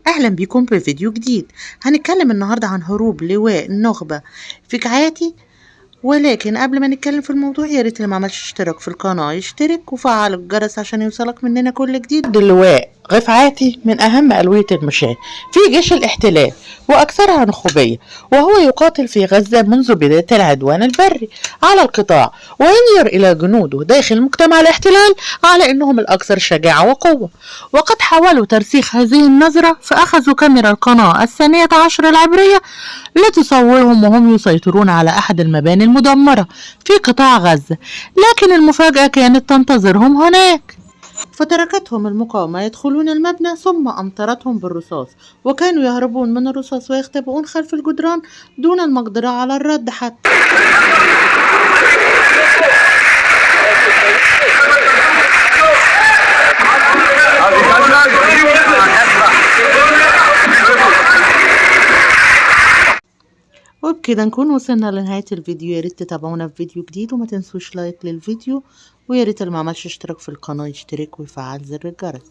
أهلا بكم بفيديو جديد. هنتكلم النهاردة عن هروب لواء النخبة في كعاتي. ولكن قبل ما نتكلم في الموضوع يا ريت اللي ما عملش اشتراك في القناة يشترك وفعل الجرس عشان يوصلك مننا كل جديد. اللواء غفعاتي من أهم ألوية المشاة في جيش الاحتلال وأكثرها نخبية، وهو يقاتل في غزة منذ بداية العدوان البري على القطاع، وينظر إلى جنوده داخل مجتمع الاحتلال على أنهم الأكثر شجاعة وقوة. وقد حاولوا ترسيخ هذه النظرة، فأخذوا كاميرا القناة 12 العبرية لتصورهم وهم يسيطرون على أحد المباني المدمرة في قطاع غزة، لكن المفاجأة كانت تنتظرهم هناك. فتركتهم المقاومة يدخلون المبنى ثم أمطرتهم بالرصاص، وكانوا يهربون من الرصاص ويختبئون خلف الجدران دون المقدرة على الرد حتى. وبكده نكون وصلنا لنهاية الفيديو. ياريت تتابعونا في فيديو جديد، وما تنسوش لايك للفيديو، وياريت اللي ما عملش اشتراك في القناة يشترك ويفعل زر الجرس.